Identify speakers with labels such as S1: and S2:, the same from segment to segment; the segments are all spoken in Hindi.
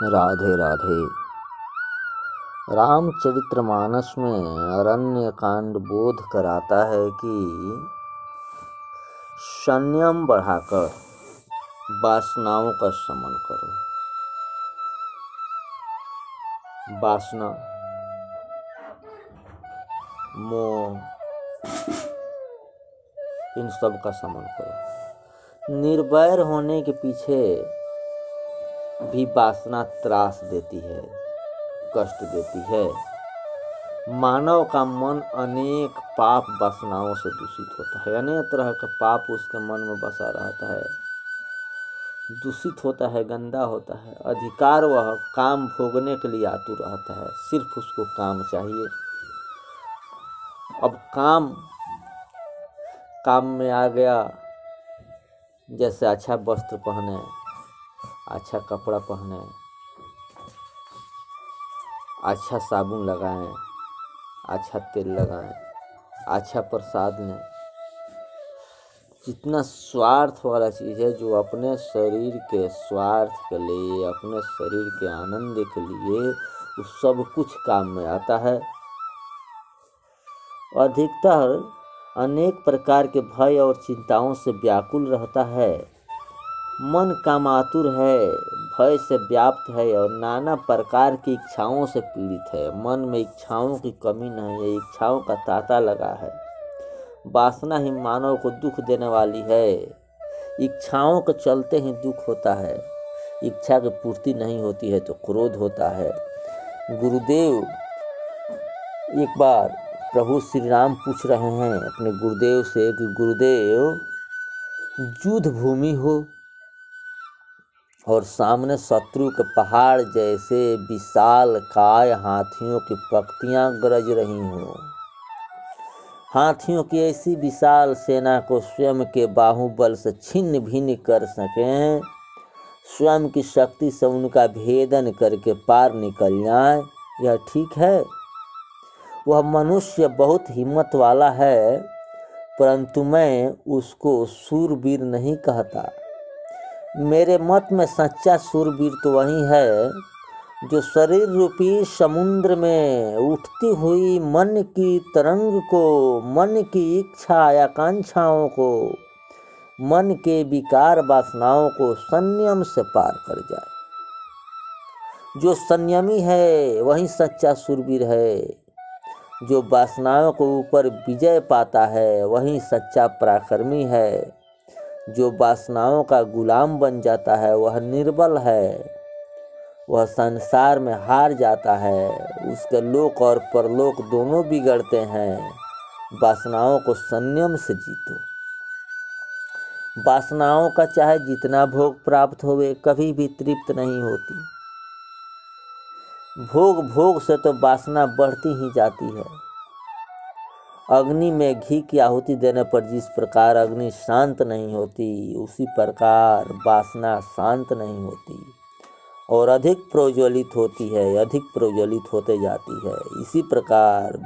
S1: राधे राधे। रामचरितमानस में अरण्य कांड बोध कराता है कि संयम बढ़ाकर वासनाओं का शमन करो। वासना, मोह, इन सब का शमन करो। निर्वैर होने के पीछे भी वासना त्रास देती है, कष्ट देती है। मानव का मन अनेक पाप वासनाओं से दूषित होता है। अनेक तरह का पाप उसके मन में बसा रहता है, दूषित होता है, गंदा होता है। अधिकार वह काम भोगने के लिए आतुर रहता है, सिर्फ उसको काम चाहिए। अब काम में आ गया, जैसे अच्छा वस्त्र पहने, अच्छा कपड़ा पहने, अच्छा साबुन लगाएं, अच्छा तेल लगाएं, अच्छा प्रसाद लें। जितना स्वार्थ वाला चीज़ है, जो अपने शरीर के स्वार्थ के लिए, अपने शरीर के आनंद के लिए, वो सब कुछ काम में आता है। अधिकतर अनेक प्रकार के भय और चिंताओं से व्याकुल रहता है। मन कामातुर है, भय से व्याप्त है और नाना प्रकार की इच्छाओं से पीड़ित है। मन में इच्छाओं की कमी नहीं है, इच्छाओं का तांता लगा है। वासना ही मानव को दुख देने वाली है। इच्छाओं के चलते ही दुख होता है। इच्छा की पूर्ति नहीं होती है तो क्रोध होता है। गुरुदेव, एक बार प्रभु श्री राम पूछ रहे हैं अपने गुरुदेव से कि गुरुदेव, युद्ध भूमि हो और सामने शत्रु के पहाड़ जैसे विशाल काय हाथियों की पंक्तियां गरज रही हों। हाथियों की ऐसी विशाल सेना को स्वयं के बाहुबल से छिन्न भिन्न कर सकें, स्वयं की शक्ति से उनका भेदन करके पार निकल जाए, यह ठीक है? वह मनुष्य बहुत हिम्मत वाला है, परंतु मैं उसको शूरवीर नहीं कहता। मेरे मत में सच्चा शूरवीर तो वही है जो शरीर रूपी समुद्र में उठती हुई मन की तरंग को, मन की इच्छा आकांक्षाओं को, मन के विकार वासनाओं को संयम से पार कर जाए। जो संयमी है वही सच्चा शूरवीर है। जो वासनाओं के ऊपर विजय पाता है वही सच्चा पराक्रमी है। जो वासनाओं का गुलाम बन जाता है वह निर्बल है, वह संसार में हार जाता है। उसके लोक और परलोक दोनों बिगड़ते हैं। वासनाओं को संयम से जीतो। वासनाओं का चाहे जितना भोग प्राप्त होवे, कभी भी तृप्त नहीं होती। भोग से तो वासना बढ़ती ही जाती है। अग्नि में घी की आहुति देने पर जिस प्रकार अग्नि शांत नहीं होती, उसी प्रकार वासना शांत नहीं होती और अधिक प्रज्वलित होती है, अधिक प्रज्वलित होते जाती है। इसी प्रकार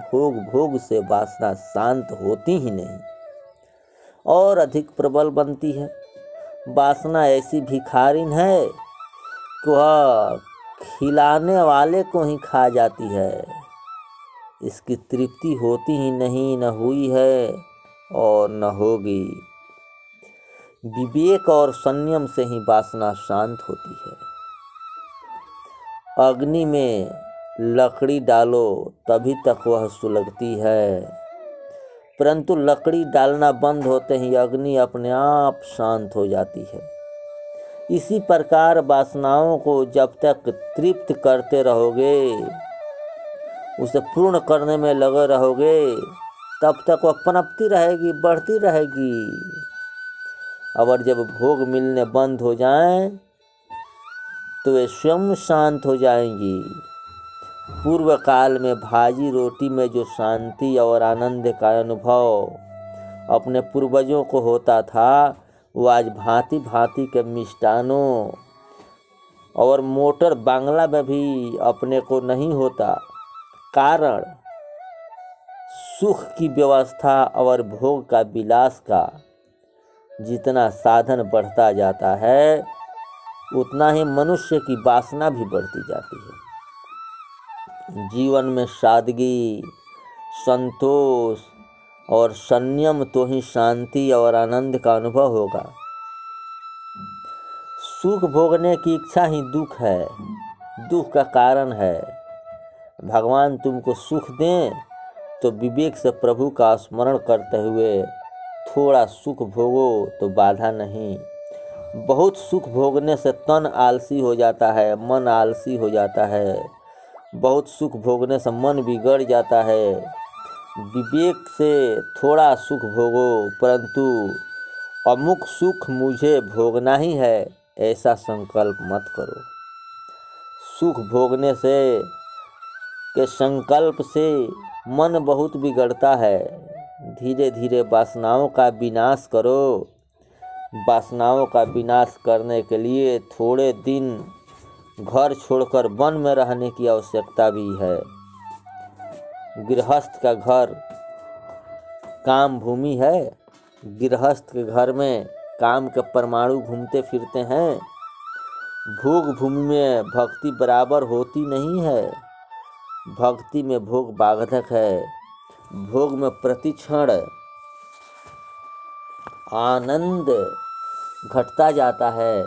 S1: भोग से वासना शांत होती ही नहीं और अधिक प्रबल बनती है। वासना ऐसी भिखारिन है कि वह खिलाने वाले को ही खा जाती है। इसकी तृप्ति होती ही नहीं, न हुई है और न होगी। विवेक और संयम से ही वासना शांत होती है। अग्नि में लकड़ी डालो तभी तक वह सुलगती है, परंतु लकड़ी डालना बंद होते ही अग्नि अपने आप शांत हो जाती है। इसी प्रकार वासनाओं को जब तक तृप्त करते रहोगे, उसे पूर्ण करने में लगे रहोगे, तब तक वह पनपती रहेगी, बढ़ती रहेगी। और जब भोग मिलने बंद हो जाएं तो वे स्वयं शांत हो जाएंगी। पूर्व काल में भाजी रोटी में जो शांति और आनंद का अनुभव अपने पूर्वजों को होता था, वो आज भांति भांति के मिष्टानों और मोटर बांग्ला में भी अपने को नहीं होता। कारण सुख की व्यवस्था और भोग का विलास का जितना साधन बढ़ता जाता है, उतना ही मनुष्य की वासना भी बढ़ती जाती है। जीवन में सादगी, संतोष और संयम तो ही शांति और आनंद का अनुभव होगा। सुख भोगने की इच्छा ही दुख है, दुख का कारण है। भगवान तुमको सुख दें तो विवेक से प्रभु का स्मरण करते हुए थोड़ा सुख भोगो तो बाधा नहीं। बहुत सुख भोगने से तन आलसी हो जाता है, मन आलसी हो जाता है। बहुत सुख भोगने से मन बिगड़ जाता है। विवेक से थोड़ा सुख भोगो, परंतु अमुक सुख मुझे भोगना ही है ऐसा संकल्प मत करो। सुख भोगने से के संकल्प से मन बहुत बिगड़ता है। धीरे धीरे वासनाओं का विनाश करो। वासनाओं का विनाश करने के लिए थोड़े दिन घर छोड़कर वन में रहने की आवश्यकता भी है। गृहस्थ का घर काम भूमि है। गृहस्थ के घर में काम के परमाणु घूमते फिरते हैं। भोग भूमि में भक्ति बराबर होती नहीं है। भक्ति में भोग बाधक है। भोग में प्रतिक्षण आनंद घटता जाता है,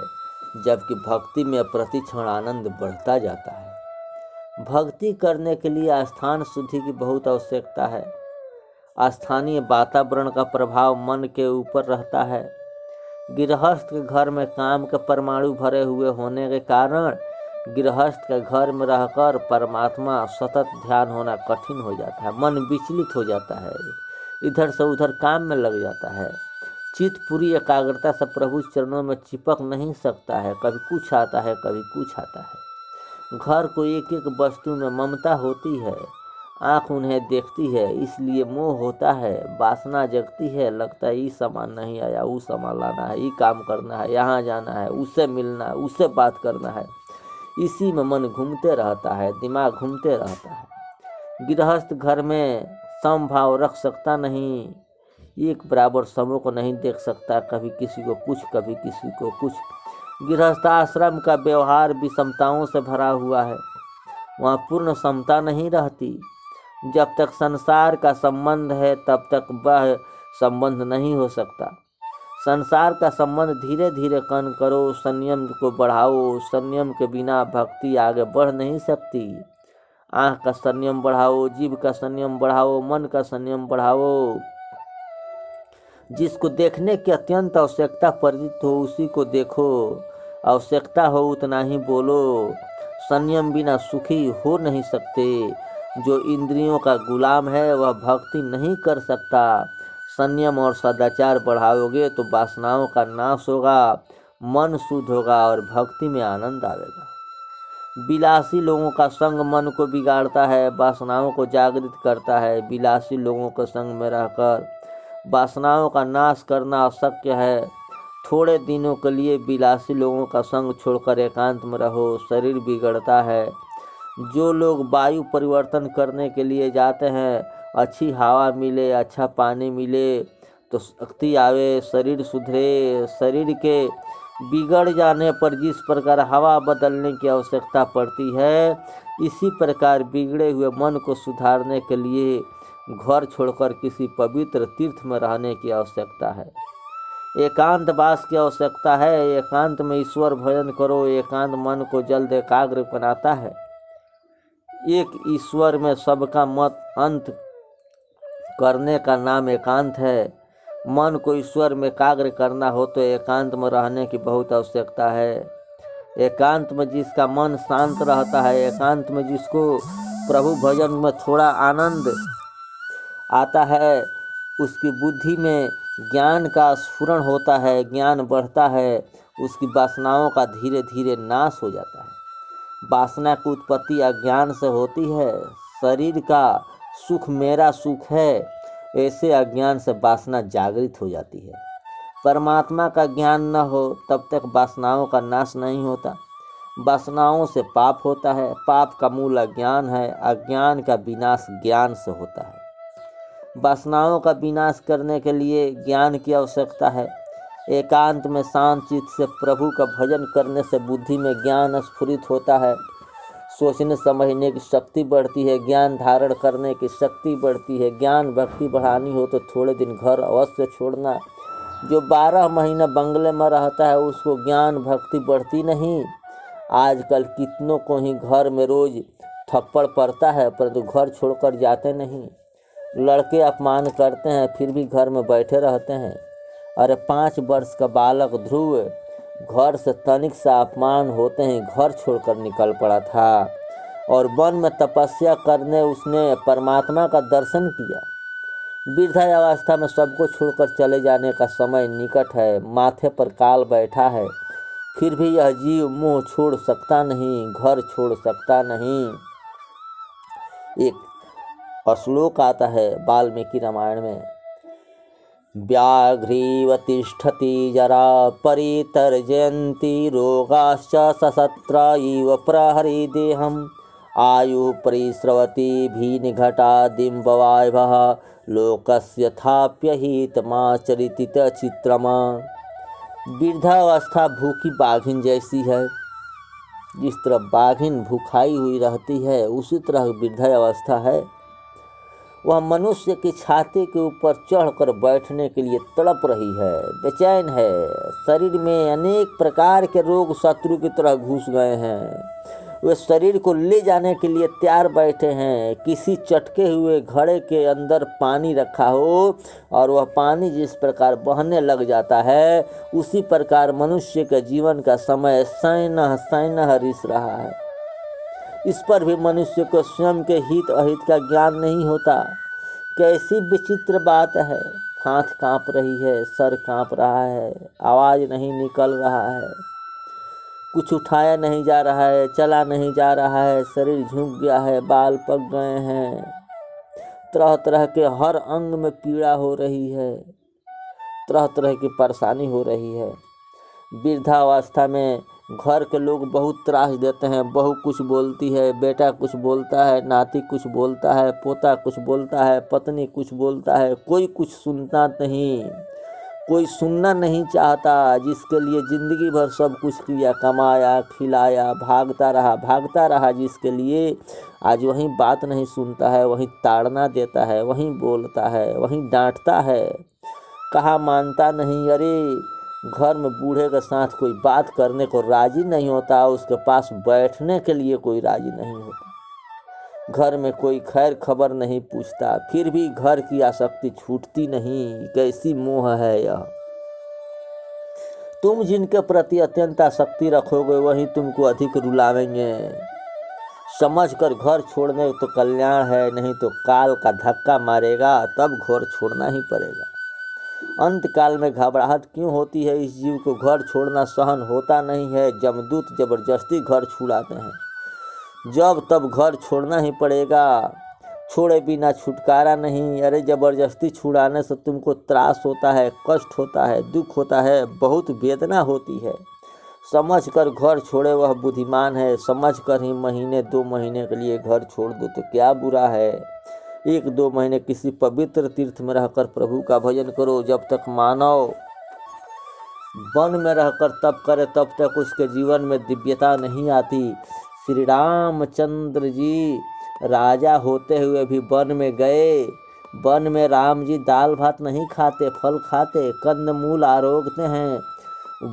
S1: जबकि भक्ति में प्रतिक्षण आनंद बढ़ता जाता है। भक्ति करने के लिए स्थान शुद्धि की बहुत आवश्यकता है। स्थानीय वातावरण का प्रभाव मन के ऊपर रहता है। गृहस्थ के घर में काम के परमाणु भरे हुए होने के कारण गृहस्थ के घर में रहकर परमात्मा सतत ध्यान होना कठिन हो जाता है। मन विचलित हो जाता है, इधर से उधर काम में लग जाता है। चित्त पूरी एकाग्रता से प्रभु चरणों में चिपक नहीं सकता है। कभी कुछ आता है, कभी कुछ आता है। घर को एक एक वस्तु में ममता होती है। आँख उन्हें देखती है, इसलिए मोह होता है। वासना जगती है, लगता है ये सामान नहीं आया, वो सामान लाना है, ये काम करना है, यहाँ जाना है, उससे मिलना है, उससे बात करना है। इसी में मन घूमते रहता है, दिमाग घूमते रहता है। गृहस्थ घर में समभाव रख सकता नहीं। एक बराबर समूह को नहीं देख सकता, कभी किसी को कुछ, कभी किसी को कुछ। गृहस्थ आश्रम का व्यवहार विषमताओं से भरा हुआ है। वहाँ पूर्ण समता नहीं रहती। जब तक संसार का संबंध है तब तक वह संबंध नहीं हो सकता। संसार का संबंध धीरे धीरे कम करो, संयम को बढ़ाओ। संयम के बिना भक्ति आगे बढ़ नहीं सकती। आँख का संयम बढ़ाओ, जीभ का संयम बढ़ाओ, मन का संयम बढ़ाओ। जिसको देखने की अत्यंत आवश्यकता परिचित हो उसी को देखो। आवश्यकता हो उतना ही बोलो। संयम बिना सुखी हो नहीं सकते। जो इंद्रियों का गुलाम है वह भक्ति नहीं कर सकता। संयम और सदाचार बढ़ाओगे तो वासनाओं का नाश होगा, मन शुद्ध होगा और भक्ति में आनंद आएगा। विलासी लोगों का संग मन को बिगाड़ता है, वासनाओं को जागृत करता है। विलासी लोगों के संग में रहकर वासनाओं का नाश करना अशक्य है। थोड़े दिनों के लिए विलासी लोगों का संग छोड़कर एकांत में रहो, शरीर बिगड़ता है। जो लोग वायु परिवर्तन करने के लिए जाते हैं, अच्छी हवा मिले, अच्छा पानी मिले तो शक्ति आवे, शरीर सुधरे। शरीर के बिगड़ जाने पर जिस प्रकार हवा बदलने की आवश्यकता पड़ती है, इसी प्रकार बिगड़े हुए मन को सुधारने के लिए घर छोड़कर किसी पवित्र तीर्थ में रहने की आवश्यकता है। एकांत वास की आवश्यकता है। एकांत में ईश्वर भजन करो। एकांत मन को जल्द एकाग्र बनाता है। एक ईश्वर में सबका मत अंत करने का नाम एकांत है। मन को ईश्वर में एकाग्र करना हो तो एकांत में रहने की बहुत आवश्यकता है। एकांत में जिसका मन शांत रहता है, एकांत में जिसको प्रभु भजन में थोड़ा आनंद आता है, उसकी बुद्धि में ज्ञान का स्फुरण होता है, ज्ञान बढ़ता है। उसकी वासनाओं का धीरे धीरे नाश हो जाता है। वासना की उत्पत्ति अज्ञान से होती है। शरीर का सुख मेरा सुख है, ऐसे अज्ञान से वासना जागृत हो जाती है। परमात्मा का ज्ञान न हो तब तक वासनाओं का नाश नहीं होता। वासनाओं से पाप होता है। पाप का मूल अज्ञान है। अज्ञान का विनाश ज्ञान से होता है। वासनाओं का विनाश करने के लिए ज्ञान की आवश्यकता है। एकांत में शांत चित्त से प्रभु का भजन करने से बुद्धि में ज्ञान स्फुरित होता है, सोचने समझने की शक्ति बढ़ती है, ज्ञान धारण करने की शक्ति बढ़ती है। ज्ञान भक्ति बढ़ानी हो तो थोड़े दिन घर अवश्य छोड़ना। जो 12 महीना बंगले में रहता है उसको ज्ञान भक्ति बढ़ती नहीं। आजकल कितनों को ही घर में रोज थप्पड़ पड़ता है परंतु घर छोड़कर जाते नहीं। लड़के अपमान करते हैं फिर भी घर में बैठे रहते हैं। अरे 5 वर्ष का बालक ध्रुव घर से तनिक सा अपमान होते ही घर छोड़कर निकल पड़ा था और वन में तपस्या करने उसने परमात्मा का दर्शन किया। वृद्धावस्था में सबको छोड़कर चले जाने का समय निकट है। माथे पर काल बैठा है फिर भी यह जीव मुँह छोड़ सकता नहीं, घर छोड़ सकता नहीं। एक श्लोक आता है वाल्मीकि रामायण में, व्याघ्रीव तिष्ठति जरा परितर्जयन्ति रोगाश्च सशस्त्र इव प्रहरी देहम् आयु परिस्रवति भीनिघटादिम्बवायभः लोकस्य थाप्यहितमाचरित चित्रमा। वृद्धावस्था भूखी बाघिन जैसी है। जिस तरह बाघिन भूखाई हुई रहती है उसी तरह वृद्धावस्था है। वह मनुष्य की छाती के ऊपर चढ़कर बैठने के लिए तड़प रही है, बेचैन है। शरीर में अनेक प्रकार के रोग शत्रु की तरह घुस गए हैं। वे शरीर को ले जाने के लिए तैयार बैठे हैं। किसी चटके हुए घड़े के अंदर पानी रखा हो और वह पानी जिस प्रकार बहने लग जाता है उसी प्रकार मनुष्य के जीवन का समय सैनह सैनह रिस रहा है। इस पर भी मनुष्य को स्वयं के हित अहित का ज्ञान नहीं होता। कैसी विचित्र बात है। हाथ कांप रही है, सर कांप रहा है, आवाज़ नहीं निकल रहा है, कुछ उठाया नहीं जा रहा है, चला नहीं जा रहा है, शरीर झुक गया है, बाल पक गए हैं, तरह तरह के हर अंग में पीड़ा हो रही है, तरह तरह की परेशानी हो रही है। वृद्धावस्था में घर के लोग बहुत त्रास देते हैं। बहू कुछ बोलती है, बेटा कुछ बोलता है, नाती कुछ बोलता है, पोता कुछ बोलता है, पत्नी कुछ बोलता है, कोई कुछ सुनता नहीं, कोई सुनना नहीं चाहता। जिसके लिए जिंदगी भर सब कुछ किया, कमाया, खिलाया, भागता रहा जिसके लिए, आज वही बात नहीं सुनता है, वही ताड़ना देता है, वही बोलता है, वही डांटता है, कहा मानता नहीं। अरे घर में बूढ़े के साथ कोई बात करने को राजी नहीं होता, उसके पास बैठने के लिए कोई राजी नहीं होता, घर में कोई खैर खबर नहीं पूछता, फिर भी घर की आसक्ति छूटती नहीं। कैसी मोह है यह। तुम जिनके प्रति अत्यंत आसक्ति रखोगे वही तुमको अधिक रुलावेंगे। समझ कर घर छोड़ने तो कल्याण है, नहीं तो काल का धक्का मारेगा, तब घर छोड़ना ही पड़ेगा। अंत काल में घबराहट क्यों होती है। इस जीव को घर छोड़ना सहन होता नहीं है। जमदूत जबरदस्ती घर छुड़ाते हैं। जब तब घर छोड़ना ही पड़ेगा, छोड़े बिना छुटकारा नहीं। अरे जबरदस्ती छुड़ाने से तुमको त्रास होता है, कष्ट होता है, दुख होता है, बहुत वेदना होती है। समझ कर घर छोड़े वह बुद्धिमान है। समझ कर ही महीने 2 महीने के लिए घर छोड़ दो तो क्या बुरा है। 1-2 महीने किसी पवित्र तीर्थ में रहकर प्रभु का भजन करो। जब तक मानव वन में रहकर तप करे तब तक उसके जीवन में दिव्यता नहीं आती। श्री रामचंद्र जी राजा होते हुए भी वन में गए। वन में राम जी दाल भात नहीं खाते, फल खाते, कंद मूल आरोगते हैं।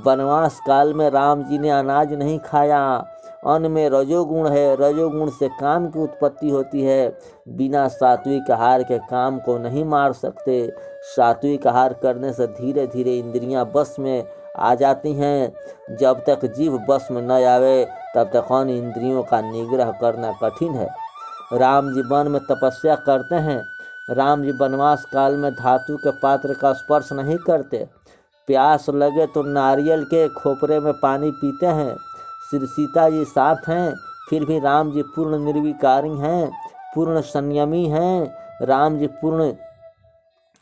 S1: वनवास काल में राम जी ने अनाज नहीं खाया। अन्न में रजोगुण है, रजोगुण से काम की उत्पत्ति होती है। बिना सात्विक आहार के काम को नहीं मार सकते। सात्विक आहार करने से धीरे धीरे इंद्रियां बस में आ जाती हैं। जब तक जीव बस में न आवे तब तक अन्य इंद्रियों का निग्रह करना कठिन है। राम जी वन में तपस्या करते हैं। राम जी वनवास काल में धातु के पात्र का स्पर्श नहीं करते। प्यास लगे तो नारियल के खोपरे में पानी पीते हैं। श्री सीता जी साथ हैं, फिर भी राम जी पूर्ण निर्विकारी हैं, पूर्ण संयमी हैं। राम जी पूर्ण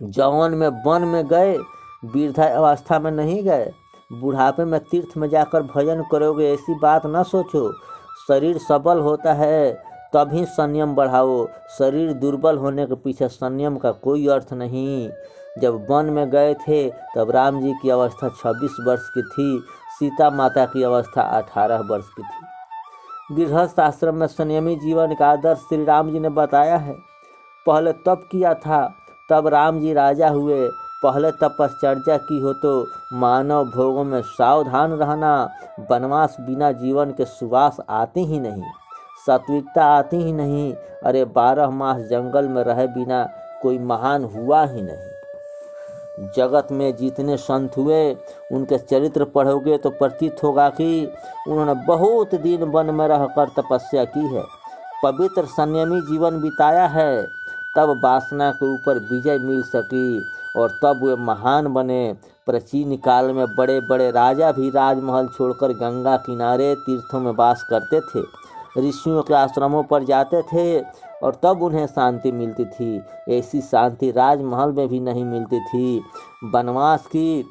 S1: जौवन में वन में गए, वृद्धा अवस्था में नहीं गए। बुढ़ापे में तीर्थ में जाकर भजन करोगे ऐसी बात न सोचो। शरीर सबल होता है तभी संयम बढ़ाओ। शरीर दुर्बल होने के पीछे संयम का कोई अर्थ नहीं। जब वन में गए थे तब राम जी की अवस्था 26 वर्ष की थी, सीता माता की अवस्था 18 वर्ष की थी। गृहस्थ आश्रम में संयमी जीवन का आदर्श श्री राम जी ने बताया है। पहले तप किया था, तब राम जी राजा हुए। पहले तपश्चर्या की हो तो मानव भोगों में सावधान रहना। वनवास बिना जीवन के सुवास आती ही नहीं, सात्विकता आती ही नहीं। अरे 12 मास जंगल में रहे बिना कोई महान हुआ ही नहीं। जगत में जितने संत हुए उनके चरित्र पढ़ोगे तो प्रतीत होगा कि उन्होंने बहुत दिन वन में रहकर तपस्या की है, पवित्र संयमी जीवन बिताया है। तब वासना के ऊपर विजय मिल सकी और तब वे महान बने। प्राचीन काल में बड़े बड़े राजा भी राजमहल छोड़कर गंगा किनारे तीर्थों में वास करते थे, ऋषियों के आश्रमों पर जाते थे और तब उन्हें शांति मिलती थी। ऐसी शांति राजमहल में भी नहीं मिलती थी। वनवास की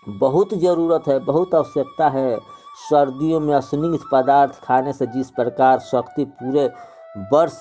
S1: बहुत ज़रूरत है, बहुत आवश्यकता है। सर्दियों में स्निग्ध पदार्थ खाने से जिस प्रकार शक्ति पूरे वर्ष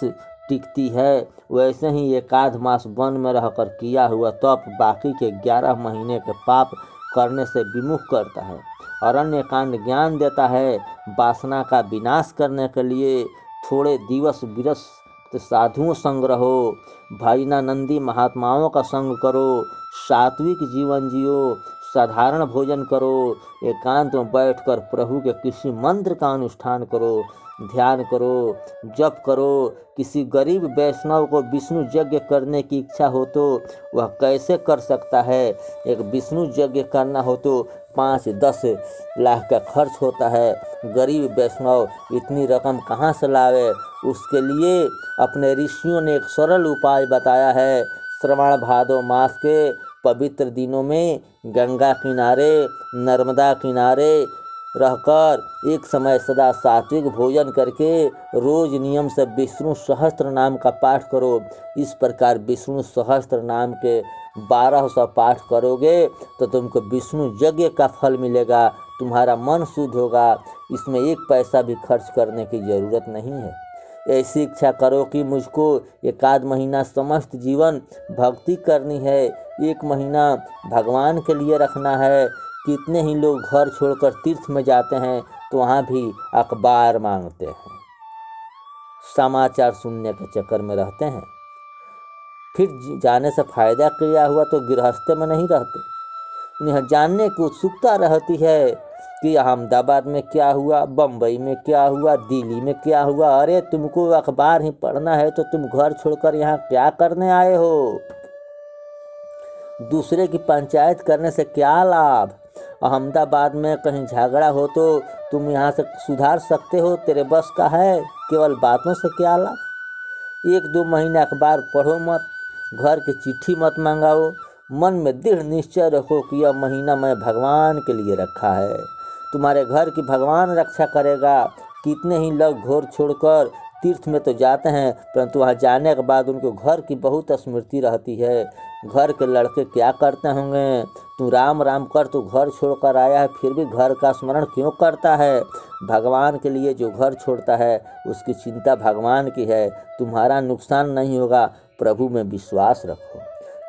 S1: टिकती है, वैसे ही एकाध मास वन में रहकर किया हुआ तप बाकी के 11 महीने के पाप करने से विमुख करता है। अरण्य कांड ज्ञान देता है। वासना का विनाश करने के लिए थोड़े दिवस विरस्त साधुओं संग रहो, भजनानंदी महात्माओं का संग करो, सात्विक जीवन जियो, साधारण भोजन करो, एकांत में बैठकर प्रभु के किसी मंत्र का अनुष्ठान करो, ध्यान करो, जप करो। किसी गरीब वैष्णव को विष्णु यज्ञ करने की इच्छा हो तो वह कैसे कर सकता है? एक विष्णु यज्ञ करना हो तो 5-10 लाख का खर्च होता है। गरीब वैष्णव इतनी रकम कहाँ से लावे? उसके लिए अपने ऋषियों ने एक सरल उपाय बताया है। श्रावण भादो मास के पवित्र दिनों में गंगा किनारे, नर्मदा किनारे रहकर एक समय सदा सात्विक भोजन करके रोज नियम से विष्णु सहस्त्र नाम का पाठ करो। इस प्रकार विष्णु सहस्त्र नाम के 1200 पाठ करोगे तो तुमको विष्णु यज्ञ का फल मिलेगा, तुम्हारा मन शुद्ध होगा। इसमें 1 पैसा भी खर्च करने की ज़रूरत नहीं है। ऐसी इच्छा करो कि मुझको एकाध महीना समस्त जीवन भक्ति करनी है, 1 महीना भगवान के लिए रखना है। कितने ही लोग घर छोड़कर तीर्थ में जाते हैं तो वहाँ भी अखबार मांगते हैं, समाचार सुनने के चक्कर में रहते हैं। फिर जाने से फायदा क्या हुआ? तो गृहस्थ में नहीं रहते। उन्हें जानने की उत्सुकता रहती है कि अहमदाबाद में क्या हुआ, बम्बई में क्या हुआ, दिल्ली में क्या हुआ। अरे तुमको अखबार ही पढ़ना है तो तुम घर छोड़कर यहाँ क्या करने आए हो? दूसरे की पंचायत करने से क्या लाभ? अहमदाबाद में कहीं झगड़ा हो तो तुम यहाँ से सुधार सकते हो, तेरे बस का है? केवल बातों से क्या लाभ? 1-2 महीने अखबार पढ़ो मत, घर की चिट्ठी मत मंगाओ। मन में दृढ़ निश्चय रखो कि यह महीना मैं भगवान के लिए रखा है। तुम्हारे घर की भगवान रक्षा करेगा। कितने ही लोग घर छोड़कर तीर्थ में तो जाते हैं, परंतु वहाँ जाने के बाद उनको घर की बहुत स्मृति रहती है। घर के लड़के क्या करते होंगे? तू राम राम कर, तू घर छोड़कर आया है फिर भी घर का स्मरण क्यों करता है? भगवान के लिए जो घर छोड़ता है उसकी चिंता भगवान की है। तुम्हारा नुकसान नहीं होगा, प्रभु में विश्वास रखो।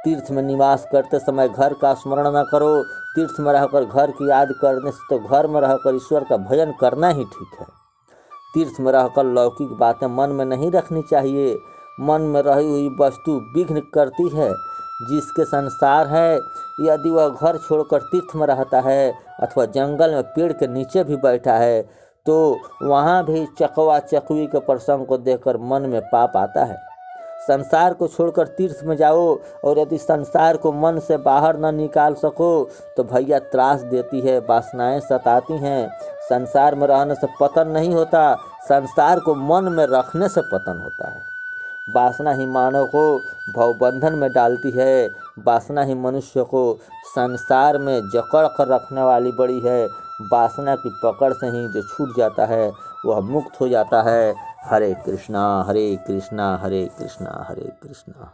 S1: तीर्थ में निवास करते समय घर का स्मरण न करो। तीर्थ में रहकर घर की याद करने से तो घर में रहकर ईश्वर का भजन करना ही ठीक है। तीर्थ में रहकर लौकिक बातें मन में नहीं रखनी चाहिए। मन में रही हुई वस्तु विघ्न करती है। जिसके संसार है, यदि वह घर छोड़कर तीर्थ में रहता है अथवा जंगल में पेड़ के नीचे भी बैठा है तो वहाँ भी चकवा चकवी के प्रसंग को देखकर मन में पाप आता है। संसार को छोड़कर तीर्थ में जाओ और यदि संसार को मन से बाहर न निकाल सको तो भैया त्रास देती है, वासनाएं सताती हैं। संसार में रहने से पतन नहीं होता, संसार को मन में रखने से पतन होता है। वासना ही मानव को भवबंधन में डालती है। वासना ही मनुष्य को संसार में जकड़ कर रखने वाली बड़ी है। वासना की पकड़ से ही जो छूट जाता है वह मुक्त हो जाता है। हरे कृष्णा हरे कृष्णा हरे कृष्णा हरे कृष्णा।